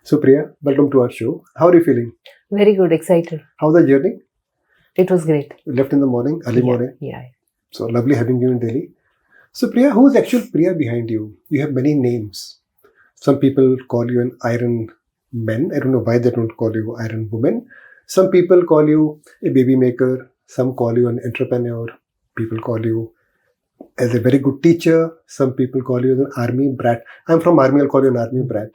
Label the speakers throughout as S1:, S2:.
S1: So Priya, welcome to our show. How are you feeling?
S2: Very good, excited.
S1: How's the journey?
S2: It was great.
S1: You left in the morning, early morning.
S2: Yeah.
S1: So lovely having you in Delhi. So Priya, who is actual Priya behind you? You have many names. Some people call you an Iron Man. I don't know why they don't call you Iron Woman. Some people call you a baby maker. Some call you an entrepreneur. People call you as a very good teacher. Some people call you an army brat. I'm from army, I'll call you an army brat.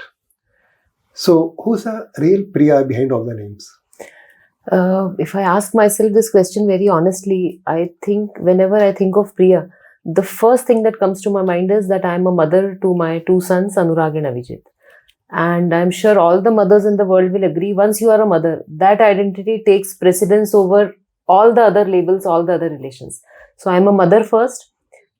S1: So who's the real Priya behind all the names?
S2: If I ask myself this question very honestly, I think whenever I think of Priya, the first thing that comes to my mind is that I'm a mother to my two sons, Anurag and Avijit. And I'm sure all the mothers in the world will agree, once you are a mother, that identity takes precedence over all the other labels, all the other relations. So I'm a mother first.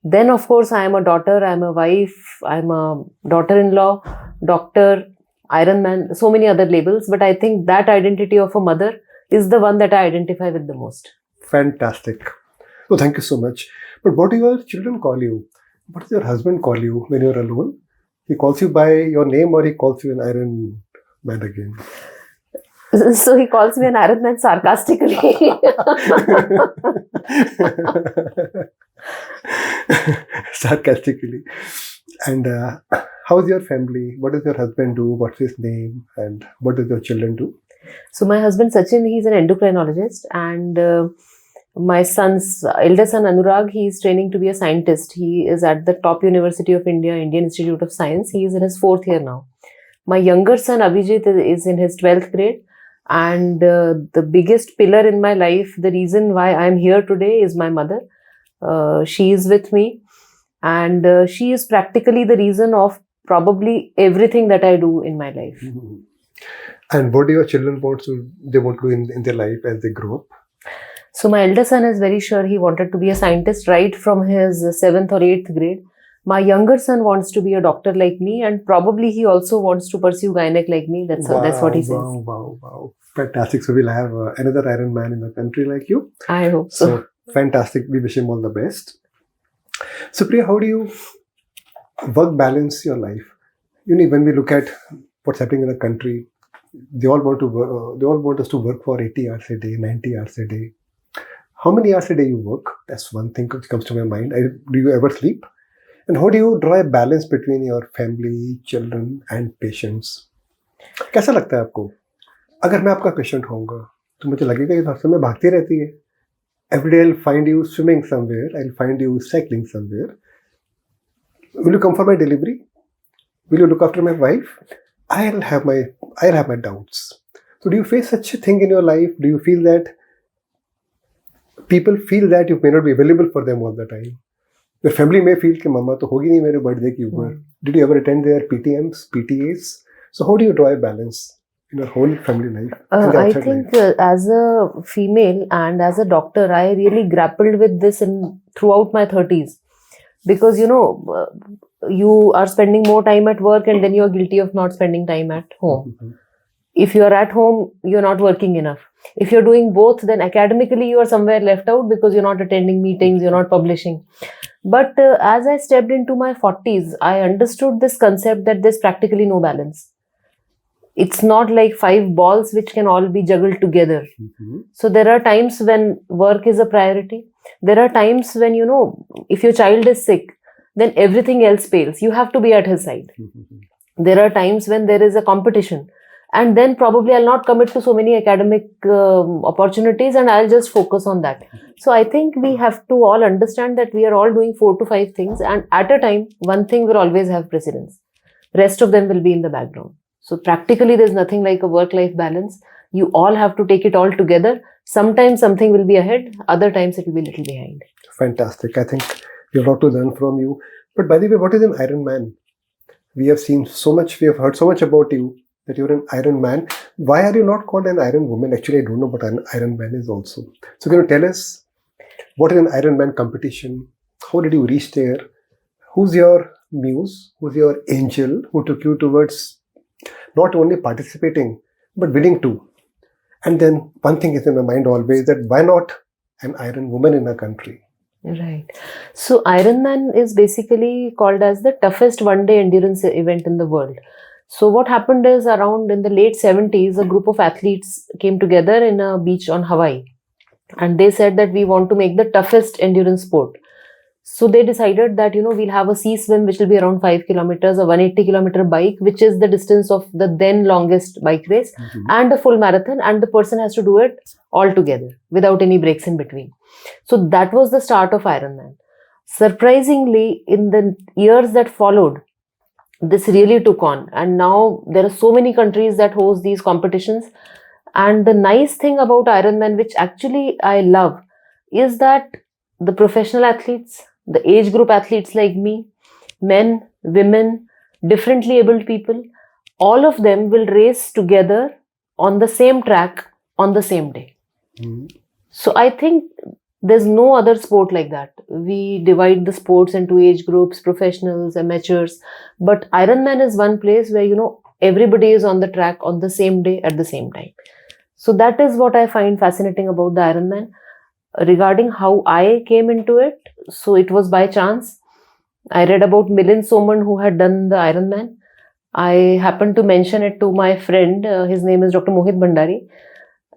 S2: Then, of course, I am a daughter, I'm a wife, I'm a daughter-in-law, doctor, Iron Man, so many other labels. But I think that identity of a mother is the one that I identify with the most.
S1: Fantastic. Oh, thank you so much. But what do your children call you? What does your husband call you when you're alone? He calls you by your name or he calls you an Iron Man again?
S2: So he calls me an Iron Man sarcastically.
S1: Sarcastically. And how's your family? What does your husband do? What's his name? And what does your children do?
S2: So my husband Sachin, he's an endocrinologist, and my son's elder son Anurag, he is training to be a scientist. He is at the top University of India, Indian Institute of Science. He is in his 4th year now. My younger son Avijit is in his 12th grade. And the biggest pillar in my life, the reason why I'm here today is my mother. She is with me, and she is practically the reason of probably everything that I do in my life.
S1: Mm-hmm. And what do your children want to do in their life as they grow up?
S2: So my elder son is very sure he wanted to be a scientist right from his 7th or 8th grade. My younger son wants to be a doctor like me, and probably he also wants to pursue gynec like me. That's what he says.
S1: Wow. Fantastic. So we'll have another Iron Man in the country like you.
S2: I hope so.
S1: So fantastic. We wish him all the best. So Priya, how do you work balance your life? You know, when we look at what's happening in the country, they all want to work, they all want us to work for 80 hours a day, 90 hours a day. How many hours a day you work? That's one thing that comes to my mind. Do you ever sleep? And how do you draw a balance between your family, children and patients? कैसा लगता है आपको? अगर मैं आपका patient होऊंगा तो मुझे लगेगा कि हर समय भागती रहती है. Every day I'll find you swimming somewhere. I'll find you cycling somewhere. Will you come for my delivery? Will you look after my wife? I'll have my doubts. So do you face such a thing in your life? Do you feel that people feel that you may not be available for them all the time? Your family may feel कि मम्मा तो होगी नहीं मेरे birthday के ऊपर. Did you ever attend their PTMs, PTAs? So how do you draw a balance in your whole family life?
S2: I think as a female and as a doctor, I really grappled with this throughout my 30s. Because, you are spending more time at work and then you're guilty of not spending time at home. Mm-hmm. If you're at home, you're not working enough. If you're doing both, then academically you are somewhere left out because you're not attending meetings, you're not publishing. But as I stepped into my 40s, I understood this concept that there's practically no balance. It's not like 5 balls which can all be juggled together. Mm-hmm. So there are times when work is a priority. There are times when, if your child is sick, then everything else fails. You have to be at his side. Mm-hmm. There are times when there is a competition. And then probably I'll not commit to so many academic opportunities and I'll just focus on that. So I think we have to all understand that we are all doing 4 to 5 things, and at a time, one thing will always have precedence. Rest of them will be in the background. So practically there's nothing like a work-life balance. You all have to take it all together. Sometimes something will be ahead, other times it will be a little behind.
S1: Fantastic. I think we have a lot to learn from you. But by the way, what is an Iron Man? We have seen so much, we have heard so much about you, that you're an Iron Man. Why are you not called an Iron Woman? Actually, I don't know what an Iron Man is also. So can you tell us, what is an Iron Man competition? How did you reach there? Who's your muse? Who's your angel who took you towards not only participating, but winning too? And then one thing is in my mind always, that why not an Iron Woman in a country?
S2: Right. So Ironman is basically called as the toughest one-day endurance event in the world. So what happened is, around in the late 70s, a group of athletes came together in a beach on Hawaii, and they said that we want to make the toughest endurance sport. So they decided that, we'll have a sea swim, which will be around 5 kilometers, a 180-kilometer bike, which is the distance of the then longest bike race, and a full marathon, and the person has to do it all together without any breaks in between. So that was the start of Ironman. Surprisingly, in the years that followed, this really took on, and now there are so many countries that host these competitions. And the nice thing about Ironman, which actually I love, is that the professional athletes, the age group athletes like me, men, women, differently abled people, all of them will race together on the same track on the same day. So I think there's no other sport like that. We divide the sports into age groups, professionals, amateurs, but Ironman is one place where, everybody is on the track on the same day at the same time. So that is what I find fascinating about the Ironman. Regarding how I came into it, so it was by chance. I read about Milind Soman, who had done the Ironman. I happened to mention it to my friend. His name is Dr. Mohit Bhandari.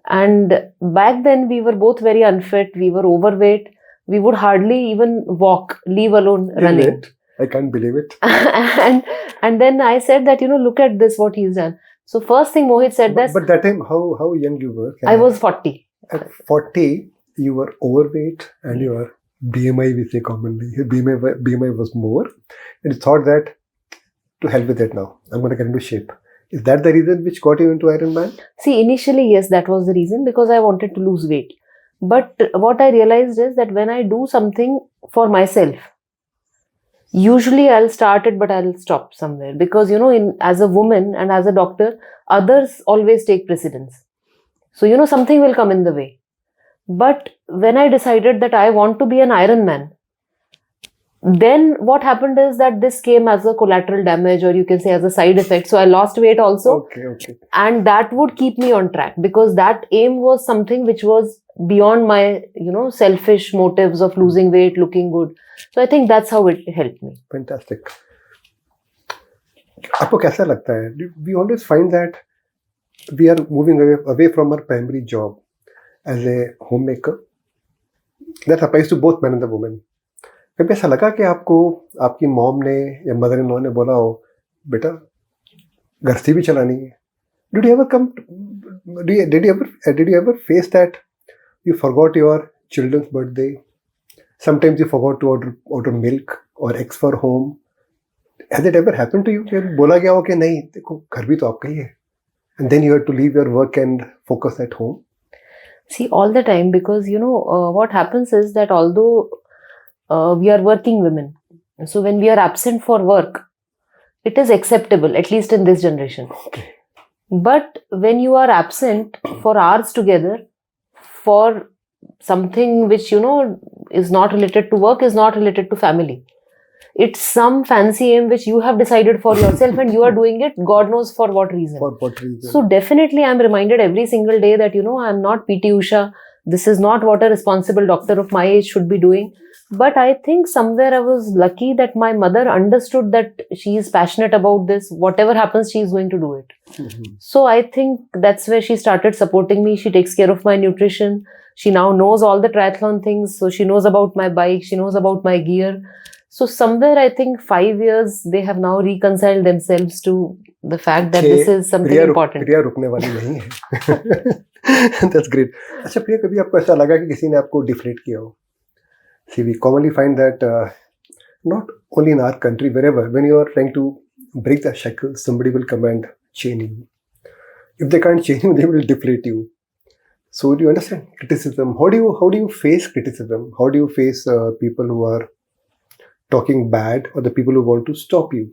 S2: And back then we were both very unfit. We were overweight. We would hardly even walk, leave alone running.
S1: I can't believe it.
S2: and then I said that, look at this, what he's done. So first thing Mohit said that.
S1: But that time, how young you were?
S2: I was 40.
S1: At 40, you were overweight and your BMI, we say commonly, BMI was more. And you thought that, to hell with it now, I'm going to get into shape. Is that the reason which got you into Ironman?
S2: See, initially, yes, that was the reason, because I wanted to lose weight. But what I realized is that when I do something for myself, usually I'll start it, but I'll stop somewhere. Because, as a woman and as a doctor, others always take precedence. So, something will come in the way. But when I decided that I want to be an Ironman, then what happened is that this came as a collateral damage, or you can say as a side effect. So I lost weight also.
S1: Okay.
S2: And that would keep me on track, because that aim was something which was beyond my, selfish motives of losing weight, looking good. So I think that's how it helped me.
S1: Fantastic. आपको कैसा लगता है? We always find that we are moving away from our primary job as a homemaker. That applies to both men and the women. कभी ऐसा लगा कि आपको आपकी मॉम ने या मदर इन लॉ ने बोला हो, बेटा गृहस्थी भी चलानी है? Did you ever face that you forgot your children's birthday? Sometimes you forgot to order milk or eggs for home. Has it ever happened to you? बोला गया हो कि नहीं, देखो घर भी तो आपका ही है. And then you have to leave your work and focus at home.
S2: See, all the time, because, what happens is that although we are working women, so when we are absent for work, it is acceptable, at least in this generation.
S1: Okay.
S2: But when you are absent for hours together for something which, is not related to work, is not related to family, it's some fancy aim which you have decided for yourself and you are doing it, God knows for what reason.
S1: For what reason?
S2: So definitely I'm reminded every single day that, I'm not PT Usha. This is not what a responsible doctor of my age should be doing. But I think somewhere I was lucky that my mother understood that she is passionate about this. Whatever happens, she is going to do it.
S1: Mm-hmm.
S2: So I think that's where she started supporting me. She takes care of my nutrition. She now knows all the triathlon things. So she knows about my bike. She knows about my gear. So somewhere I think 5 years, they have now reconciled themselves to the fact that this is something important.
S1: प्रिया रुकने वाली नहीं है. That's great. अच्छा प्रिया, कभी आपको ऐसा लगा कि किसी ने आपको डिफरेंट किया हो? See, we commonly find that not only in our country, wherever, when you are trying to break the shackles, somebody will come and chain you. If they can't chain you, they will deflate you. So do you understand criticism? How do you face criticism? How do you face people who are talking bad or the people who want to stop you?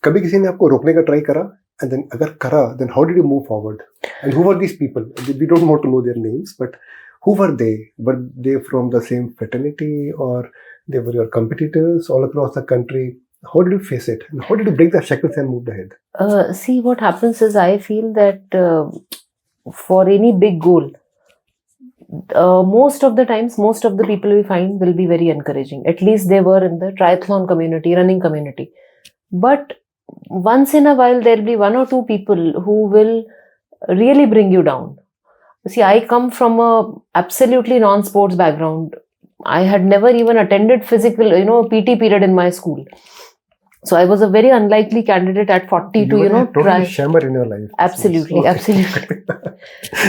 S1: कभी किसी ने आपको रोकने का try करा? And then अगर करा, then how did you move forward? And who were these people? We don't want to know their names, but who were they? Were they from the same fraternity, or they were your competitors all across the country? How did you face it? And how did you break the shackles and move ahead?
S2: See, what happens is I feel that for any big goal, most of the times, most of the people we find will be very encouraging. At least they were in the triathlon community, running community. But once in a while there'll be one or two people who will really bring you down. See, I come from a absolutely non-sports background. I had never even attended physical, PT period in my school. So I was a very unlikely candidate at 40 to,
S1: totally
S2: try.
S1: shammer in your life.
S2: Absolutely,
S1: Okay.
S2: absolutely.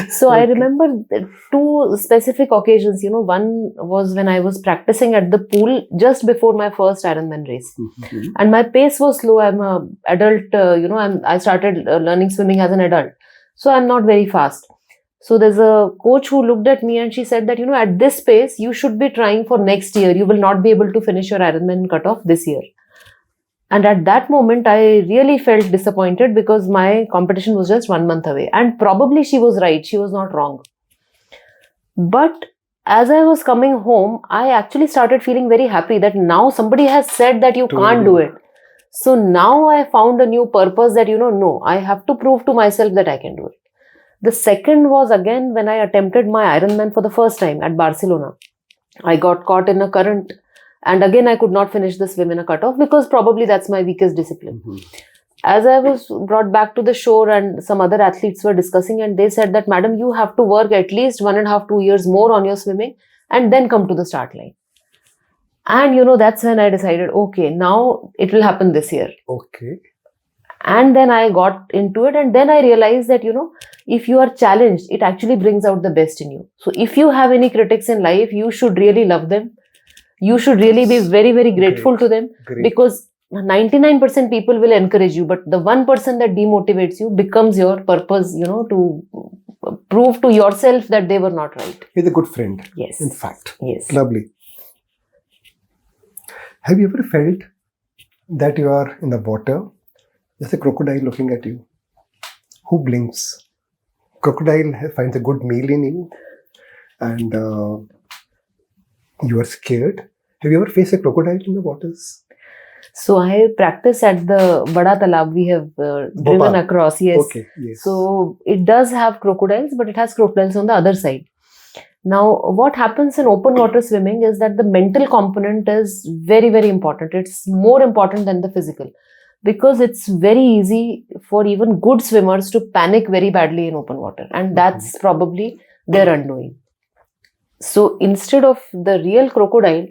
S2: So I remember two specific occasions. One was when I was practicing at the pool just before my first Ironman race.
S1: Mhm.
S2: And my pace was slow. I'm an adult, I started learning swimming as an adult. So I'm not very fast. So there's a coach who looked at me and she said that, at this pace, you should be trying for next year. You will not be able to finish your Ironman cutoff this year. And at that moment, I really felt disappointed because my competition was just 1 month away. And probably she was right. She was not wrong. But as I was coming home, I actually started feeling very happy that now somebody has said that you can't do it. So now I found a new purpose that, no, I have to prove to myself that I can do it. The second was again when I attempted my Ironman for the first time at Barcelona. I got caught in a current. And again, I could not finish the swim in a cutoff because probably that's my weakest discipline.
S1: Mhm.
S2: As I was brought back to the shore and some other athletes were discussing and they said that, madam, you have to work at least 1.5 2 years more on your swimming and then come to the start line. And that's when I decided, okay, now it will happen this year.
S1: Okay.
S2: And then I got into it and then I realized that, if you are challenged, it actually brings out the best in you. So if you have any critics in life, you should really love them. You should really be very, very grateful to them.
S1: Great.
S2: Because 99% people will encourage you, but the 1% that demotivates you becomes your purpose, to prove to yourself that they were not right.
S1: He's a good friend.
S2: Yes.
S1: In fact.
S2: Yes.
S1: Lovely. Have you ever felt that you are in the water? There's a crocodile looking at you. Who blinks? Crocodile finds a good meal in you and you are scared. Have you ever faced a crocodile in the waters?
S2: So I practice at the Bada Talab we have driven
S1: Bhopal.
S2: across. Yes.
S1: Okay. Yes.
S2: So it does have crocodiles, but it has crocodiles on the other side. Now, what happens in open water swimming is that the mental component is very, very important. It's more important than the physical because it's very easy for even good swimmers to panic very badly in open water. And that's probably their undoing. So instead of the real crocodile,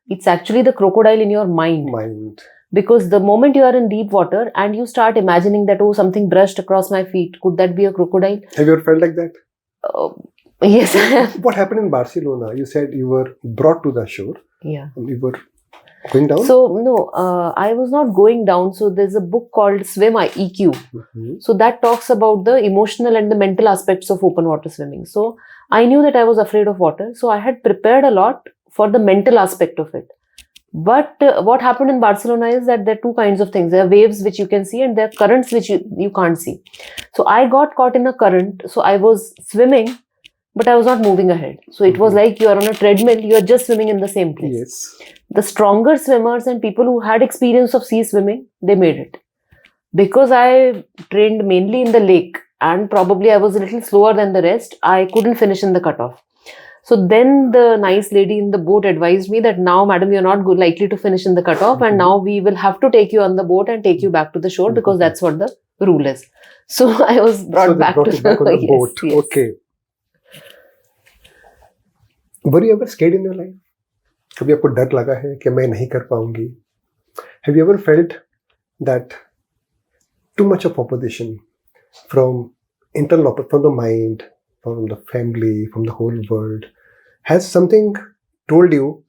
S2: it's actually the crocodile in your mind. Because the moment you are in deep water and you start imagining that, oh, something brushed across my feet, could that be a crocodile?
S1: Have you ever felt like that?
S2: Yes, I have.
S1: What happened in Barcelona? You said you were brought to the shore.
S2: Yeah.
S1: And you were going down?
S2: So, no, I was not going down. So, there's a book called Swim EQ.
S1: Mm-hmm.
S2: So, that talks about the emotional and the mental aspects of open water swimming. So, I knew that I was afraid of water. So, I had prepared a lot for the mental aspect of it. But what happened in Barcelona is that there are two kinds of things. There are waves which you can see and there are currents which you can't see. So, I got caught in a current. So, I was swimming, but I was not moving ahead. So, it was like you are on a treadmill, you are just swimming in the same place.
S1: Yes.
S2: The stronger swimmers and people who had experience of sea swimming, they made it. Because I trained mainly in the lake and probably I was a little slower than the rest, I couldn't finish in the cutoff. So then the nice lady in the boat advised me that now, madam, you're not likely to finish in the cutoff and now we will have to take you on the boat and take you back to the shore because that's what the rule is. So I was brought back
S1: on the boat.
S2: Yes.
S1: Okay. Were you ever scared in your life? कभी आपको डर लगा है कि मैं नहीं कर पाऊंगी? Have you ever felt that too much of opposition from internal, from the mind, from the family, from the whole world? Has something told you,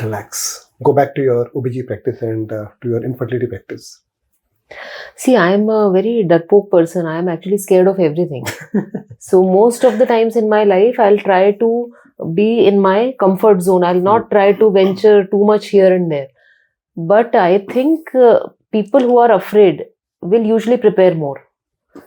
S1: relax, go back to your OBG practice and to your infertility practice?
S2: See, I am a very darpoke person. I am actually scared of everything. So most of the times in my life, I'll try to be in my comfort zone. I'll not try to venture too much here and there. But I think people who are afraid will usually prepare more.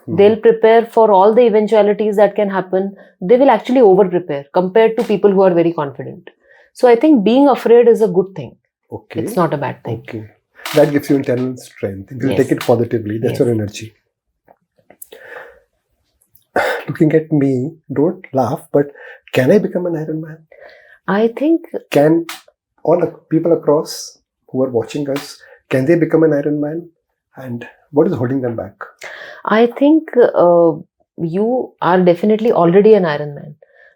S2: They'll prepare for all the eventualities that can happen. They will actually over-prepare compared to people who are very confident. So I think being afraid is a good thing.
S1: Okay.
S2: It's not a bad thing.
S1: Okay. That gives you internal strength. You take it positively. That's your energy. Looking at me, don't laugh, but can I become an Ironman?
S2: I think...
S1: Can all the people across who are watching us, Can they become an Iron Man? And what is holding them back?
S2: I think you are definitely already an Ironman.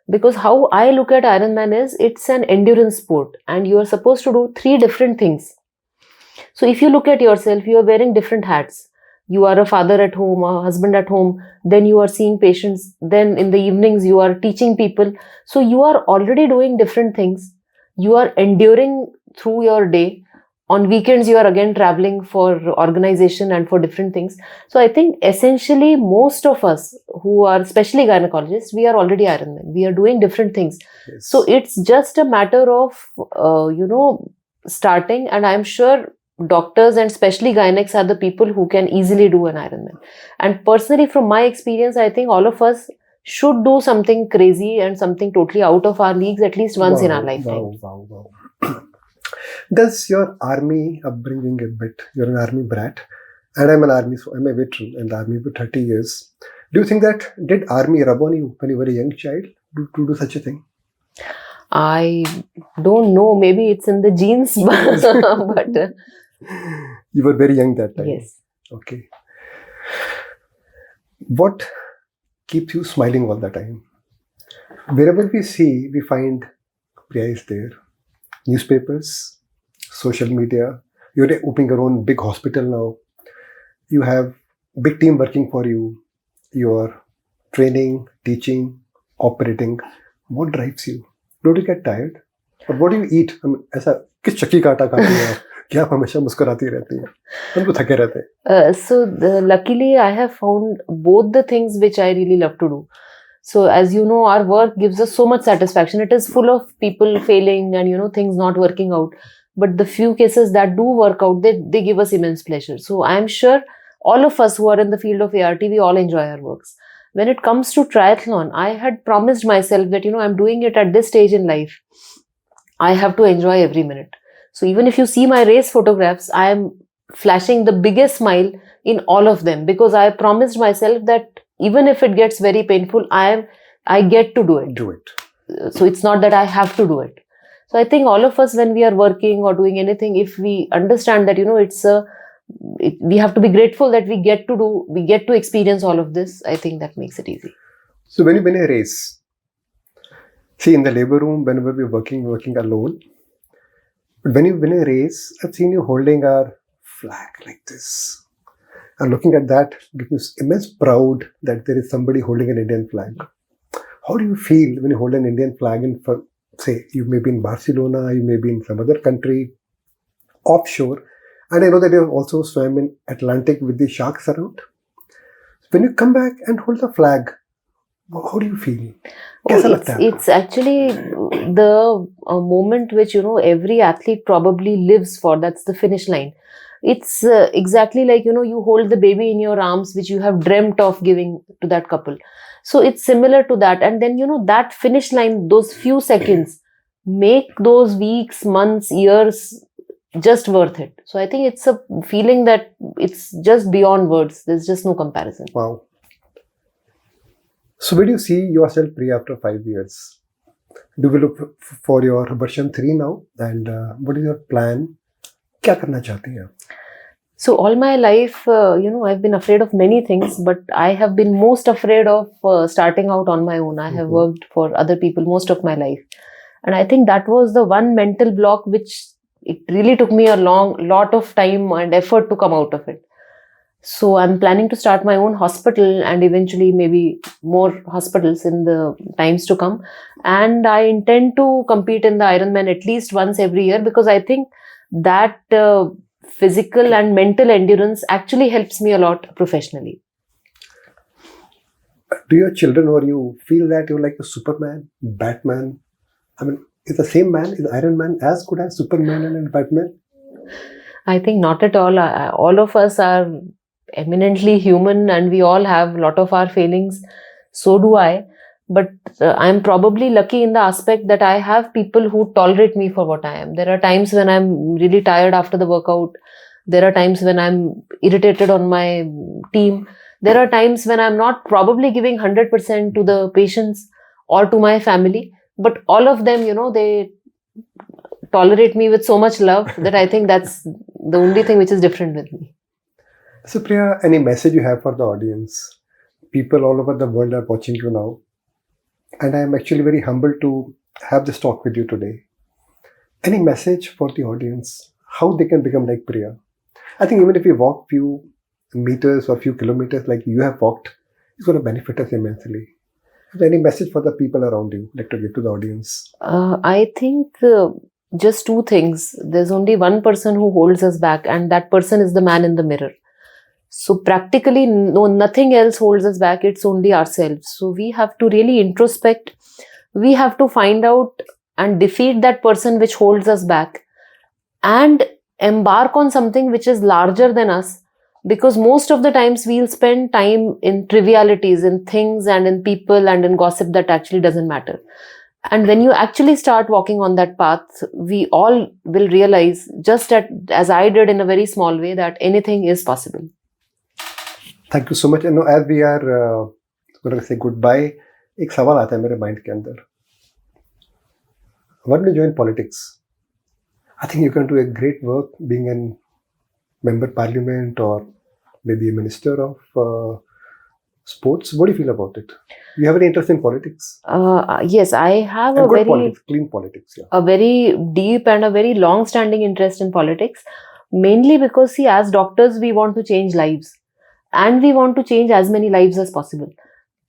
S2: Because how I look at Ironman is it's an endurance sport and you are supposed to do three different things. So if you look at yourself, you are wearing different hats. You are a father at home, a husband at home, then you are seeing patients, then in the evenings you are teaching people. So you are already doing different things. You are enduring through your day. On weekends, you are again traveling for organization and for different things. So I think essentially most of us who are especially gynecologists, we are already Ironman. We are doing different things.
S1: Yes.
S2: So it's just a matter of, starting, and I'm sure doctors and especially gynecs are the people who can easily do an Ironman. And personally, from my experience, I think all of us should do something crazy and something totally out of our leagues at least once in our lifetime.
S1: Wow. Does your army upbringing a bit? You're an army brat, and I'm an army, so I'm a veteran in the army for 30 years. Do you think that did army rub on you when you were a young child to do such a thing?
S2: I don't know. Maybe it's in the genes, but
S1: You were very young that time.
S2: yes.
S1: Okay. What keeps you smiling all the time? Wherever we see, we find Priya is there. Newspapers, social media. You're opening your own big hospital now. You have big team working for you. You're training, teaching, operating. What drives you? Don't you get tired? Or what do you eat? I mean, ऐसा किस चक्की का आटा खाती हैं आप कि आप हमेशा मुस्कुराती रहती हैं? हम तो थके रहते हैं.
S2: Luckily, I have found both the things which I really love to do. So as you know, our work gives us so much satisfaction. It is full of people failing and things not working out. But the few cases that do work out, they give us immense pleasure. So I'm sure all of us who are in the field of ART, we all enjoy our works. When it comes to triathlon, I had promised myself that I'm doing it at this stage in life. I have to enjoy every minute. So even if you see my race photographs, I am flashing the biggest smile in all of them because I promised myself that even if it gets very painful, I get to do it.
S1: Do it.
S2: So it's not that I have to do it. So I think all of us, when we are working or doing anything, if we understand that we have to be grateful that we get to experience all of this. I think that makes it easy.
S1: So when you win a race, see in the labor room, whenever we're working alone, but when you win a race, I've seen you holding our flag like this. And looking at that, gives me immense proud that there is somebody holding an Indian flag. How do you feel when you hold an Indian flag say, you may be in Barcelona, you may be in some other country, offshore, and I know that you have also swam in Atlantic with the sharks around. When you come back and hold the flag, how do you feel?
S2: It's actually the moment which every athlete probably lives for. That's the finish line. It's exactly like you hold the baby in your arms, which you have dreamt of giving to that couple. So it's similar to that. And then that finish line, those few seconds, make those weeks, months, years just worth it. So I think it's a feeling that it's just beyond words. There's just no comparison.
S1: Wow. So where do you see yourself, Priya, after 5 years? Do we look for your version 3 now? And what is your plan? क्या करना चाहती हैं?
S2: So all my life, I've been afraid of many things, but I have been most afraid of starting out on my own. I have worked for other people most of my life. And I think that was the one mental block which it really took me a lot of time and effort to come out of it. So I'm planning to start my own hospital and eventually maybe more hospitals in the times to come. And I intend to compete in the Ironman at least once every year because I think that physical and mental endurance actually helps me a lot professionally.
S1: Do your children or you feel that you're like a Superman, Batman? I mean, is the same man, is Iron Man as good as Superman and Batman?
S2: I think not at all. All of us are eminently human and we all have a lot of our failings. So do I. But I'm probably lucky in the aspect that I have people who tolerate me for what I am. There are times when I'm really tired after the workout. There are times when I'm irritated on my team. There are times when I'm not probably giving 100% to the patients or to my family. But all of them, they tolerate me with so much love that I think that's the only thing which is different with me.
S1: So, Priya, any message you have for the audience? People all over the world are watching you now. And I am actually very humbled to have this talk with you today. Any message for the audience? How they can become like Priya? I think even if you walk few meters or few kilometers like you have walked, it's going to benefit us immensely. Is there any message for the people around you like to give to the audience?
S2: I think just two things. There's only one person who holds us back, and that person is the man in the mirror. So practically nothing else holds us back. It's only ourselves. So we have to really introspect. We have to find out and defeat that person which holds us back and embark on something which is larger than us. Because most of the times we'll spend time in trivialities, in things and in people and in gossip that actually doesn't matter. And when you actually start walking on that path, we all will realize, just as I did in a very small way, that anything is possible.
S1: Thank you so much. And as we are going to say goodbye, एक सवाल आता है मेरे mind के अंदर. Why don't you join politics? I think you can do a great work being a member parliament or maybe a minister of sports. What do you feel about it? You have any interest in politics?
S2: Yes, I have
S1: And
S2: a
S1: good
S2: very
S1: politics, clean politics. Yeah.
S2: a very deep and a very long-standing interest in politics. Mainly because, see, as doctors, we want to change lives. And we want to change as many lives as possible.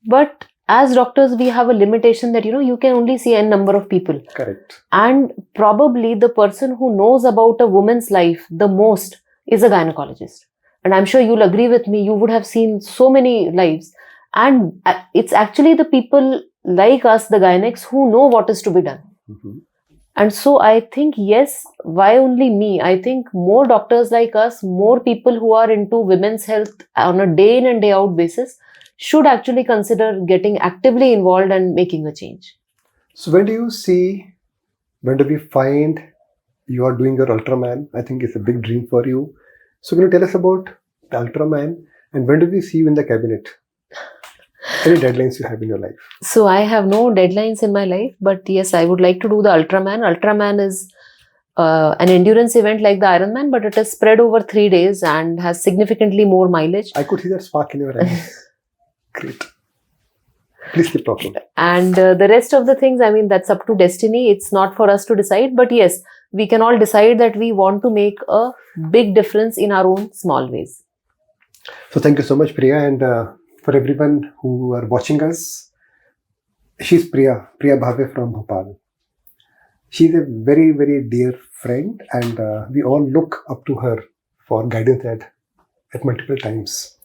S2: But as doctors, we have a limitation that, you can only see n number of people.
S1: Correct.
S2: And probably the person who knows about a woman's life the most is a gynecologist. And I'm sure you'll agree with me, you would have seen so many lives. And it's actually the people like us, the gynecs, who know what is to be done.
S1: Mm-hmm.
S2: And so I think, yes, why only me? I think more doctors like us, more people who are into women's health on a day in and day out basis should actually consider getting actively involved and making a change.
S1: So when do we find you are doing your Ultram Man? I think it's a big dream for you. So can you tell us about the Ultram Man and when do we see you in the cabinet? Any deadlines you have in your life?
S2: So I have no deadlines in my life, but yes, I would like to do the Ultram Man. Ultram Man is an endurance event like the Ironman, but it is spread over 3 days and has significantly more mileage.
S1: I could see that spark in your eyes. Great. Please keep talking.
S2: And the rest of the things, I mean, that's up to destiny. It's not for us to decide. But yes, we can all decide that we want to make a big difference in our own small ways.
S1: So thank you so much, Priya. And for everyone who are watching us, she's Priya Bhave from Bhopal. She's a very, very dear friend and we all look up to her for guidance at multiple times.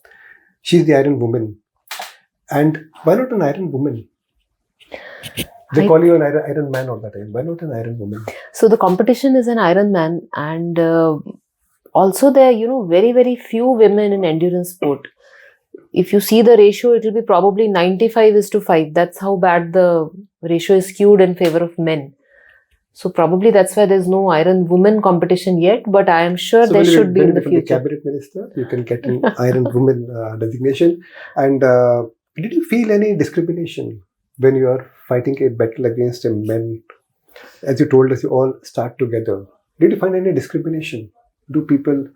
S1: She's the Iron Woman. And why not an Iron Woman? They call you an Iron Man all the time. Why not an Iron Woman?
S2: So the competition is an Iron Man, and also there are, very, very few women in endurance sport. If you see the ratio, it will be probably 95:5. That's how bad the ratio is skewed in favor of men. So probably that's why there's no Iron Woman competition yet, but I am sure there should be in the future.
S1: The cabinet minister, you can get an Iron Woman designation. And did you feel any discrimination when you are fighting a battle against a man? As you told us, you all start together. Did you find any discrimination? Do people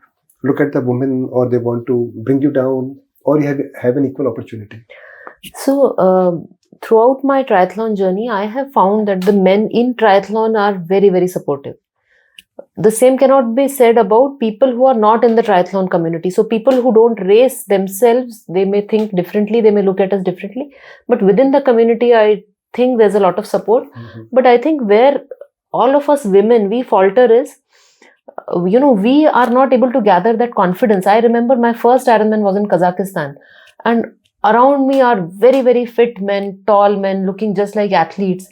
S1: look at the woman or they want to bring you down or you have an equal opportunity?
S2: So, throughout my triathlon journey, I have found that the men in triathlon are very, very supportive. The same cannot be said about people who are not in the triathlon community. So people who don't race themselves, they may think differently, they may look at us differently. But within the community, I think there's a lot of support. Mm-hmm. But I think where all of us women, we falter is, we are not able to gather that confidence. I remember my first Ironman was in Kazakhstan. And around me are very, very fit men, tall men, looking just like athletes.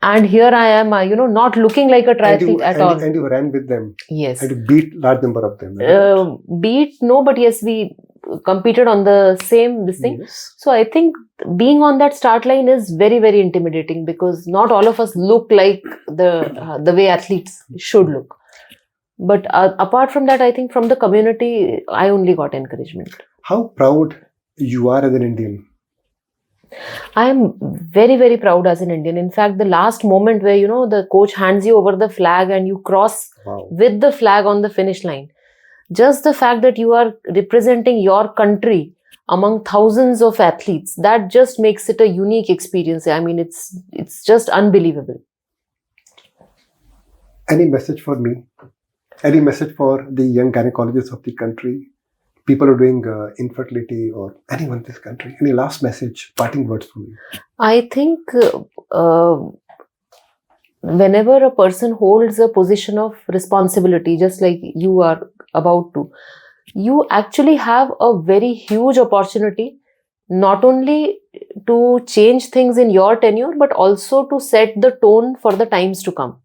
S2: And here I am, not looking like a triathlete at all.
S1: And you ran with them.
S2: Yes.
S1: And you beat large number of them. Right?
S2: But yes, we competed on the same thing. Yes. So I think being on that start line is very, very intimidating because not all of us look like the way athletes should look. But apart from that, I think from the community, I only got encouragement.
S1: How proud you are as an Indian?
S2: I am very, very proud as an Indian. In fact, the last moment where, the coach hands you over the flag and you cross with the flag on the finish line. just the fact that you are representing your country among thousands of athletes, that just makes it a unique experience. I mean, it's just unbelievable.
S1: Any message for me? Any message for the young gynecologists of the country? People who are doing infertility, or anyone in this country? Any last message, parting words for me?
S2: I think whenever a person holds a position of responsibility, just like you are about to, you actually have a very huge opportunity, not only to change things in your tenure, but also to set the tone for the times to come.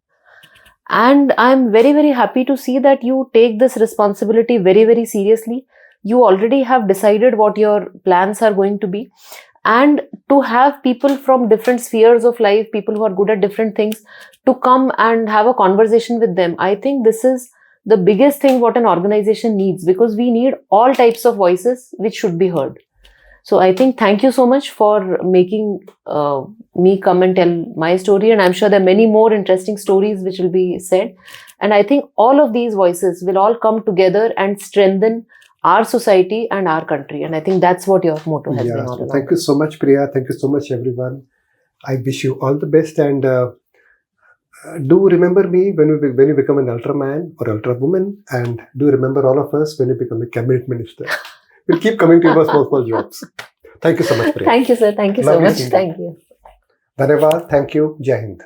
S2: And I'm very, very happy to see that you take this responsibility very, very seriously. You already have decided what your plans are going to be. And to have people from different spheres of life, people who are good at different things, to come and have a conversation with them, I think this is the biggest thing what an organization needs, because we need all types of voices which should be heard. So I think thank you so much for making me come and tell my story, and I'm sure there are many more interesting stories which will be said. And I think all of these voices will all come together and strengthen our society and our country. And I think that's what your motto has been all along.
S1: Thank you so much, Priya. Thank you so much, everyone. I wish you all the best, and do remember me when you become an Ultra Man or Ultra Woman, and do remember all of us when you become a cabinet minister. We'll keep coming to you for small jobs. Thank you so much, Priya.
S2: Thank you, sir. Thank you so
S1: Lovely
S2: much.
S1: seeing you.
S2: Thank you.
S1: Dhanyavad. Thank you. Jai Hind.